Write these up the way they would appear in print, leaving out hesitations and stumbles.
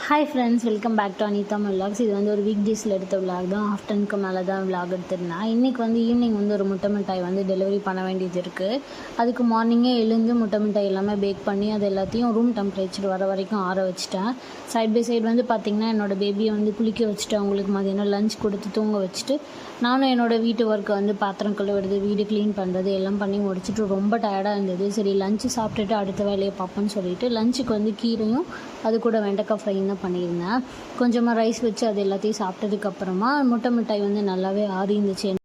Hi friends, welcome back to Anitha vlogs. இது வந்து ஒரு வீக் டேஸில் எடுத்த விலாக் தான். ஆஃப்டர்னுக்கு மேலே தான் விலாக் எடுத்திருந்தேன். இன்றைக்கி வந்து ஈவினிங் வந்து ஒரு முட்டை மிட்டாய் வந்து டெலிவரி பண்ண வேண்டியது இருக்குது. அதுக்கு மார்னிங்கே எழுந்து முட்டை மிட்டாய் எல்லாமே பேக் பண்ணி அது எல்லாத்தையும் ரூம் டெம்பரேச்சர் வர வரைக்கும் ஆற வச்சுட்டேன். சைட் பை சைடு வந்து பார்த்திங்கன்னா என்னோடய பேபியை வந்து குளிக்க வச்சுட்டு அவங்களுக்கு மதியானம் லஞ்ச் கொடுத்து தூங்க வச்சுட்டு நானும் என்னோடய வீட்டு ஒர்க்கை வந்து பாத்திரம் கழுவுறது, வீடு க்ளீன் பண்ணுறது எல்லாம் பண்ணி முடிச்சுட்டு ரொம்ப டயர்டாக இருந்தது. சரி லஞ்சு சாப்பிட்டுட்டு அடுத்த வேலையை பார்ப்போன்னு சொல்லிட்டு லஞ்சுக்கு வந்து கீரையும் அது கூட வெண்டைக்காய் ஃப்ரையும் தான் பண்ணியிருந்தேன். கொஞ்சமாக ரைஸ் வச்சு அது எல்லாத்தையும் சாப்பிட்டதுக்கப்புறமா முட்டை மிட்டாய் வந்து நல்லாவே ஆறி இருந்துச்சு.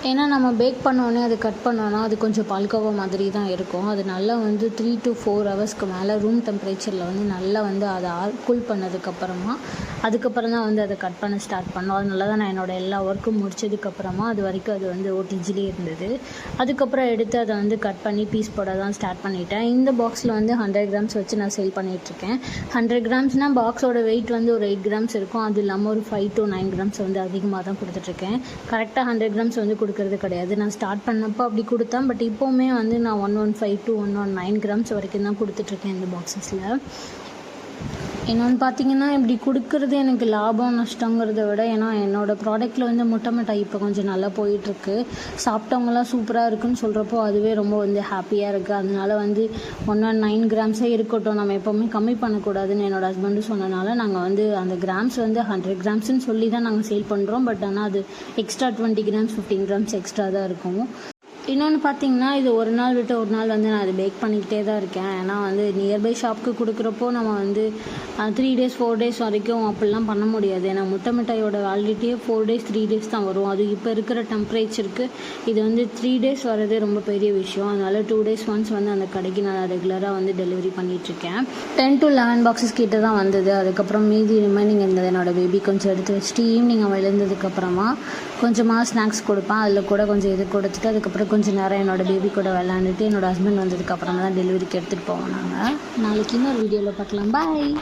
ஏன்னா நம்ம பேக் பண்ணோடனே அது கட் பண்ணோன்னா அது கொஞ்சம் பால்கோவா மாதிரி தான் இருக்கும். அது நல்லா வந்து 3 to 4 ஹவர்ஸ்க்கு மேலே ரூம் டெம்பரேச்சரில் வந்து நல்லா வந்து அதை கூல் பண்ணதுக்கப்புறமா அதுக்கப்புறம் தான் வந்து அதை கட் பண்ண ஸ்டார்ட் பண்ணோம். அதனால தான் நான் என்னோடய எல்லா ஒர்க்கும் முடிச்சதுக்கப்புறமா அது வரைக்கும் அது வந்து ஓடிஜிலே இருந்தது. அதுக்கப்புறம் எடுத்து அதை வந்து கட் பண்ணி பீஸ் போட தான் ஸ்டார்ட் பண்ணிட்டேன். இந்த பாக்ஸில் வந்து 100 கிராம்ஸ் வச்சு நான் சேல் பண்ணிகிட்ருக்கேன். 100 கிராம்ஸ்னால் பாக்ஸோட வெயிட் வந்து ஒரு 8 கிராம்ஸ் இருக்கும். அது இல்லாமல் ஒரு 5 to 9 கிராம்ஸ் வந்து அதிகமாக தான் கொடுத்துட்ருக்கேன். கரெக்டாக 100 கிராம்ஸ் வந்து கொடுக்கறது கிடையாது. நான் ஸ்டார்ட் பண்ணப்போ அப்படி கொடுத்தேன். பட் இப்போவுமே வந்து நான் 115 to 119 கிராம்ஸ் வரைக்கும் தான் கொடுத்துட்ருக்கேன் இந்த பாக்ஸஸில். இன்னொன்று பார்த்தீங்கன்னா இப்படி கொடுக்குறது எனக்கு லாபம் நஷ்டங்கிறத விட, ஏன்னா என்னோடய ப்ராடக்ட்டில் வந்து முட்டை மிட்டாய் இப்போ கொஞ்சம் நல்லா போயிட்டுருக்கு. சாப்பிட்டவங்களாம் சூப்பராக இருக்குதுன்னு சொல்கிறப்போ அதுவே ரொம்ப வந்து ஹாப்பியாக இருக்குது. அதனால வந்து 119 கிராம்ஸே இருக்கட்டும், நம்ம எப்போவுமே கம்மி பண்ணக்கூடாதுன்னு என்னோடய ஹஸ்பண்டும் சொன்னனால நாங்கள் வந்து அந்த கிராம்ஸ் வந்து 100 கிராம்ஸ்ன்னு சொல்லி தான் நாங்கள் சேல் பண்ணுறோம். பட் ஆனால் அது எக்ஸ்ட்ரா 20 கிராம்ஸ் 15 கிராம்ஸ் எக்ஸ்ட்ரா தான் இருக்கும். இன்னொன்று பார்த்திங்கன்னா இது ஒரு நாள் விட்டு ஒரு நாள் வந்து நான் அது பேக் பண்ணிக்கிட்டே தான் இருக்கேன். ஏன்னா வந்து நியர்பை ஷாப்புக்கு கொடுக்குறப்போ நம்ம வந்து 3 days 4 days வரைக்கும் அப்படிலாம் பண்ண முடியாது. ஏன்னா முட்டை மிட்டாயோட வேலிடிட்டியே 4 days 3 days தான் வரும். அது இப்போ இருக்கிற டெம்பரேச்சருக்கு இது வந்து 3 days வரதே ரொம்ப பெரிய விஷயம். அதனால் 2 days ஒன்ஸ் வந்து அந்த கடைக்கு நான் ரெகுலராக வந்து டெலிவரி பண்ணிகிட்ருக்கேன். 10 to 11 பாக்ஸஸ் கிட்ட தான் வந்தது. அதுக்கப்புறம் மீதி ரிமைனிங் இருந்தது என்னோடய பேபி கொஞ்சம் எடுத்து வச்சுட்டு ஈவினிங் அவள் எழுந்ததுக்கப்புறமா கொஞ்சமாக ஸ்நாக்ஸ் கொடுப்பேன். அதில் கூட கொஞ்சம் இது கொடுத்துட்டு அதுக்கப்புறம் கொஞ்சம் நேரம் என்னோடய பேபி கூட விளாண்டுட்டு என்னோடய ஹஸ்பண்ட் வந்ததுக்கப்புறமா தான் டெலிவரிக்கு எடுத்துகிட்டு போவோம். நாளைக்கு இன்னொரு வீடியோவில் பார்க்கலாம். பாய்.